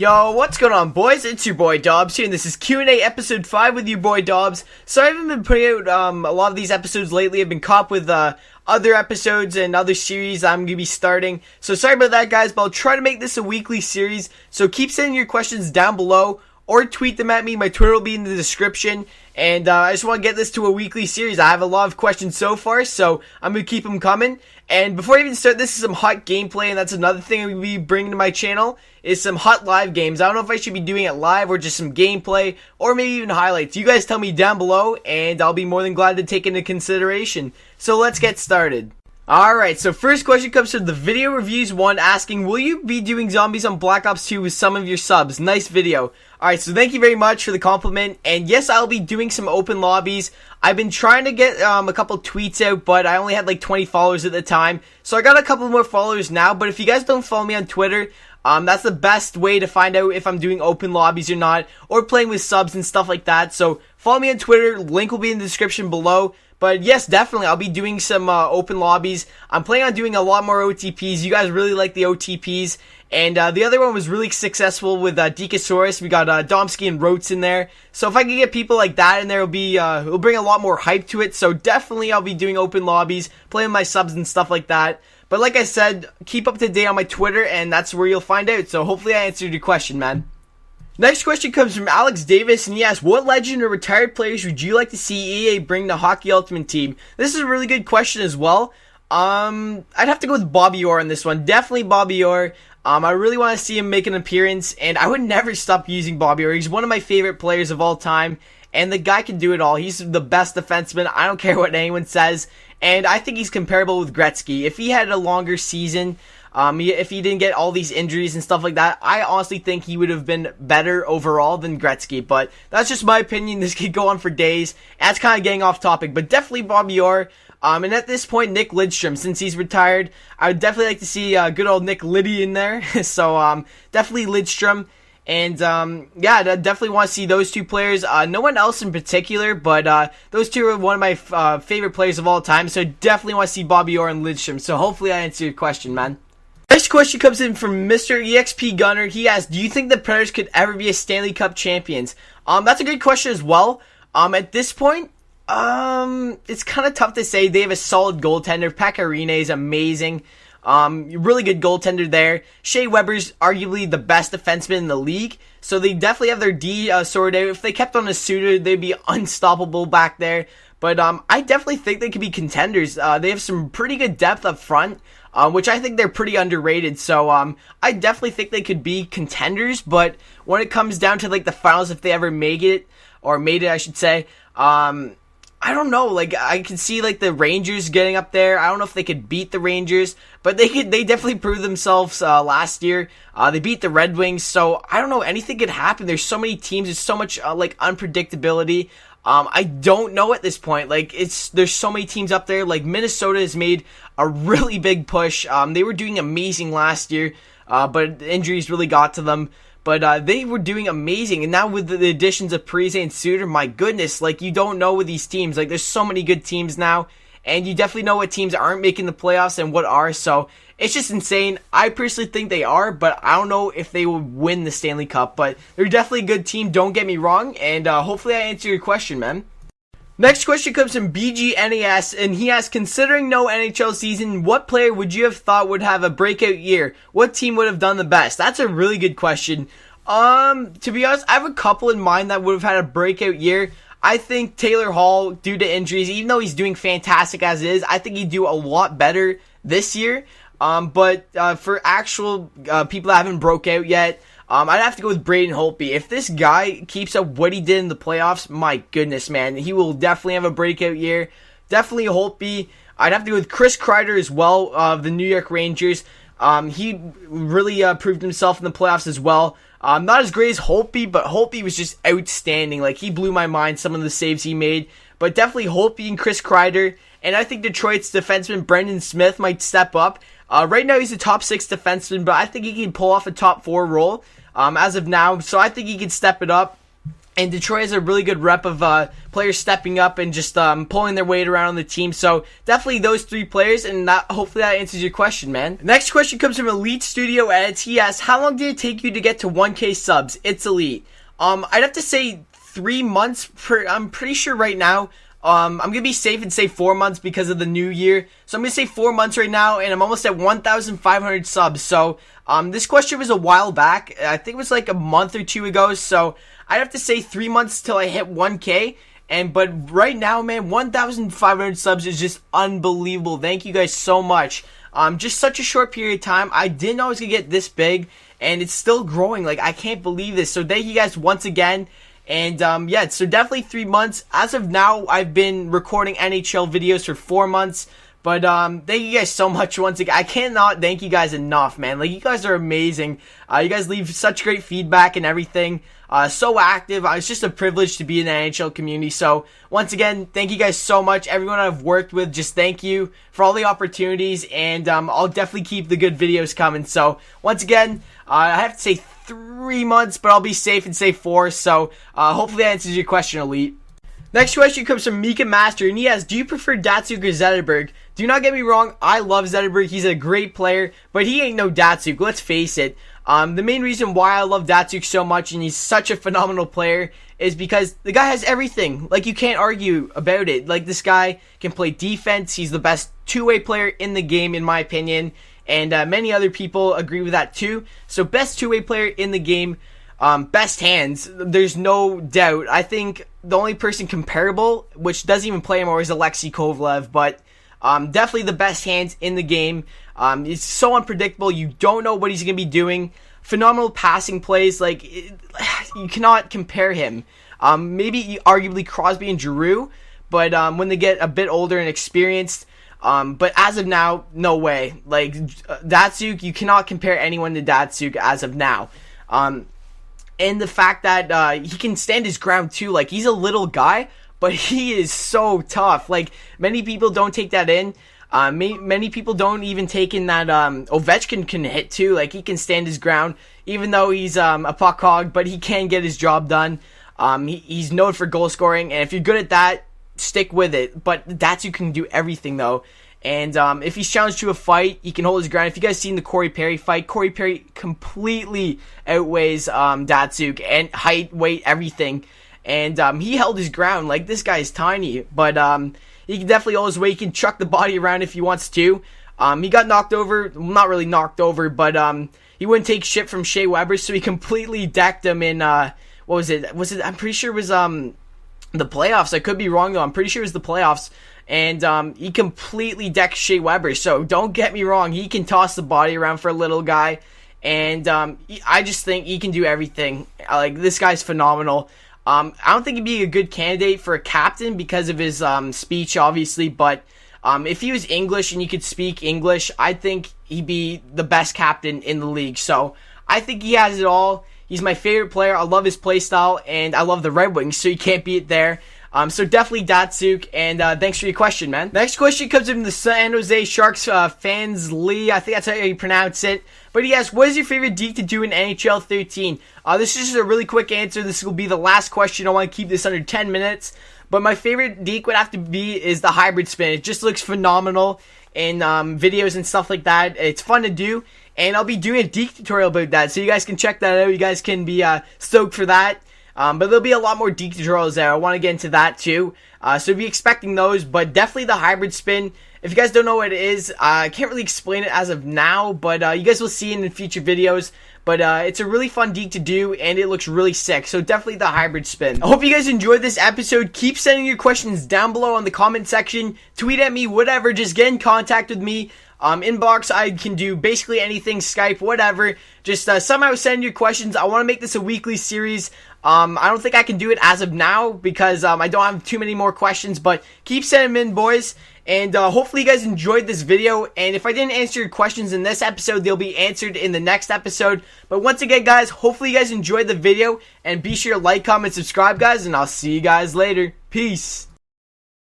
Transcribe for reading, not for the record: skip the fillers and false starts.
Yo, what's going on, boys? It's your boy Dooobbz here, and this is Q&A episode 5 with your boy Dooobbz. So I haven't been putting out a lot of these episodes lately. I've been caught with other episodes and other series I'm going to be starting. So sorry about that, guys, but I'll try to make this a weekly series. So keep sending your questions down below or tweet them at me. My Twitter will be in the description. And I just want to get this to a weekly series. I have a lot of questions so far, so I'm going to keep them coming. And before I even start, this is some hot gameplay, and that's another thing I'm going to be bringing to my channel, is some hot live games. I don't know if I should be doing it live or just some gameplay, or maybe even highlights. You guys tell me down below, and I'll be more than glad to take into consideration. So let's get started. Alright, so first question comes from the Video Reviews 1 asking, will you be doing zombies on Black Ops 2 with some of your subs? Nice video. Alright, so thank you very much for the compliment, and yes, I'll be doing some open lobbies. I've been trying to get a couple tweets out, but I only had like 20 followers at the time, so I got a couple more followers now. But if you guys don't follow me on Twitter, that's the best way to find out if I'm doing open lobbies or not, or playing with subs and stuff like that. So follow me on Twitter, link will be in the description below. But yes, definitely, I'll be doing some open lobbies. I'm planning on doing a lot more OTPs. You guys really like the OTPs. And the other one was really successful with Deke. We got Domsky and Rotes in there. So if I can get people like that in there, it'll bring a lot more hype to it. So definitely I'll be doing open lobbies, playing my subs and stuff like that. But like I said, keep up to date on my Twitter, and that's where you'll find out. So hopefully I answered your question, man. Next question comes from Alex Davis, and he asks, what legend or retired players would you like to see EA bring to Hockey Ultimate Team? This is a really good question as well. I'd have to go with Bobby Orr on this one. Definitely Bobby Orr. I really want to see him make an appearance, and I would never stop using Bobby Orr. He's one of my favorite players of all time, and the guy can do it all. He's the best defenseman. I don't care what anyone says, and I think he's comparable with Gretzky. If he had a longer season, if he didn't get all these injuries and stuff like that, I honestly think he would have been better overall than Gretzky. But that's just my opinion. This could go on for days. That's kind of getting off topic, but definitely Bobby Orr. And at this point, Nick Lidstrom, since he's retired, I would definitely like to see good old Nick Liddy in there. So definitely Lidstrom. And yeah, I definitely want to see those two players. No one else in particular, but those two are one of my favorite players of all time. So definitely want to see Bobby Orr and Lidstrom. So hopefully I answered your question, man. Next question comes in from Mr. EXP Gunner. He asks, do you think the Predators could ever be a Stanley Cup champions? That's a good question as well. At this point, it's kind of tough to say. They have a solid goaltender. Pekka is amazing. Really good goaltender there. Shea Weber's arguably the best defenseman in the league. So they definitely have their D sorted out. If they kept on a Suter, they'd be unstoppable back there. But I definitely think they could be contenders. They have some pretty good depth up front, which I think they're pretty underrated. So I definitely think they could be contenders. But when it comes down to like the finals, if they ever make it, or made it, I should say, I don't know. Like, I can see like the Rangers getting up there. I don't know if they could beat the Rangers, but they definitely proved themselves last year. They beat the Red Wings, so I don't know. Anything could happen. There's so many teams. There's so much like unpredictability. I don't know at this point. Like, there's so many teams up there. Like, Minnesota has made a really big push. They were doing amazing last year, but injuries really got to them. But they were doing amazing, and now with the additions of Parise and Suter, my goodness, like, you don't know with these teams. Like, there's so many good teams now, and you definitely know what teams aren't making the playoffs and what are, so it's just insane. I personally think they are, but I don't know if they will win the Stanley Cup, but they're definitely a good team, don't get me wrong, and hopefully I answer your question, man. Next question comes from BGNAS, and he asks, considering no NHL season, what player would you have thought would have a breakout year? What team would have done the best? That's a really good question. To be honest, I have a couple in mind that would have had a breakout year. I think Taylor Hall, due to injuries, even though he's doing fantastic as it is, I think he'd do a lot better this year. But for actual people that haven't broke out yet, I'd have to go with Braden Holtby. If this guy keeps up what he did in the playoffs, my goodness, man, he will definitely have a breakout year. Definitely Holtby. I'd have to go with Chris Kreider as well, of the New York Rangers. He really proved himself in the playoffs as well. Not as great as Holtby, but Holtby was just outstanding. Like, he blew my mind, some of the saves he made. But definitely Holtby and Chris Kreider. And I think Detroit's defenseman Brendan Smith might step up. Right now he's a top 6 defenseman, but I think he can pull off a top 4 role as of now. So I think he can step it up. And Detroit has a really good rep of players stepping up and just pulling their weight around on the team. So definitely those 3 players, and hopefully that answers your question, man. Next question comes from Elite Studio Edits. He asks, how long did it take you to get to 1K subs? It's Elite. I'd have to say 3 months. I'm pretty sure right now. I'm going to be safe and say 4 months because of the new year. So I'm going to say 4 months right now, and I'm almost at 1,500 subs. So this question was a while back. I think it was like a month or 2 ago. So I'd have to say 3 months till I hit 1K. But right now, man, 1,500 subs is just unbelievable. Thank you guys so much. Just such a short period of time. I didn't know it was going to get this big, and it's still growing. Like, I can't believe this. So thank you guys once again. And yeah, so definitely 3 months. As of now, I've been recording NHL videos for 4 months. But thank you guys so much once again. I cannot thank you guys enough, man. Like, you guys are amazing. You guys leave such great feedback and everything. So active. It's just a privilege to be in the NHL community. So once again, thank you guys so much. Everyone I've worked with, just thank you for all the opportunities. And I'll definitely keep the good videos coming. So once again, I have to say 3 months, but I'll be safe and say 4. So hopefully that answers your question, Elite. Next question comes from Mika Master, and he asks, do you prefer Datsyuk or Zetterberg? Do not get me wrong, I love Zetterberg. He's a great player, but he ain't no Datsyuk. Let's face it. The main reason why I love Datsyuk so much, and he's such a phenomenal player, is because the guy has everything. Like, you can't argue about it. Like, this guy can play defense. He's the best two-way player in the game, in my opinion. And many other people agree with that too. So, best two-way player in the game. Best hands, there's no doubt. I think the only person comparable, which doesn't even play anymore, is Alexei Kovalev, but definitely the best hands in the game. It's so unpredictable. You don't know what he's going to be doing. Phenomenal passing plays. Like, you cannot compare him. Maybe arguably Crosby and Giroux, but when they get a bit older and experienced. But as of now, no way. Like, Datsyuk, you cannot compare anyone to Datsyuk as of now. And the fact that he can stand his ground too. Like, he's a little guy, but he is so tough. Like, many people don't take that in. Many people don't even take in that Ovechkin can hit too. Like, he can stand his ground, even though he's a puck hog, but he can get his job done. He's known for goal scoring, and if you're good at that, stick with it. But Datsyuk can do everything though. And if he's challenged to a fight, he can hold his ground. If you guys seen the Corey Perry fight, Corey Perry completely outweighs Datsyuk and height, weight, everything. And he held his ground. Like, this guy is tiny, but he can definitely hold his weight. He can chuck the body around if he wants to. He got knocked over. Well, not really knocked over, but he wouldn't take shit from Shea Weber, so he completely decked him in, what was it? I'm pretty sure it was the playoffs. I could be wrong, though. I'm pretty sure it was the playoffs. And he completely decked Shea Weber. So don't get me wrong. He can toss the body around for a little guy. And I just think he can do everything. Like, this guy's phenomenal. I don't think he'd be a good candidate for a captain because of his speech, obviously. But if he was English and he could speak English, I think he'd be the best captain in the league. So I think he has it all. He's my favorite player. I love his play style. And I love the Red Wings, so you can't beat it there. So definitely Datsyuk, and thanks for your question, man. Next question comes from the San Jose Sharks fans, Lee. I think that's how you pronounce it. But he asks, what is your favorite Deke to do in NHL 13? This is just a really quick answer. This will be the last question. I want to keep this under 10 minutes. But my favorite Deke would have to be is the hybrid spin. It just looks phenomenal in videos and stuff like that. It's fun to do. And I'll be doing a Deke tutorial about that. So you guys can check that out. You guys can be stoked for that. But there'll be a lot more Deke tutorials there. I want to get into that too. So be expecting those, but definitely the hybrid spin. If you guys don't know what it is, I can't really explain it as of now, but you guys will see it in future videos. But it's a really fun Deke to do, and it looks really sick. So definitely the hybrid spin. I hope you guys enjoyed this episode. Keep sending your questions down below in the comment section. Tweet at me, whatever. Just get in contact with me. Inbox, I can do basically anything, Skype, whatever. Just somehow send your questions. I want to make this a weekly series. I don't think I can do it as of now because I don't have too many more questions, but keep sending them in, boys. And hopefully you guys enjoyed this video. And if I didn't answer your questions in this episode, they'll be answered in the next episode. But once again, guys, hopefully you guys enjoyed the video. And be sure to like, comment, subscribe, guys. And I'll see you guys later. Peace.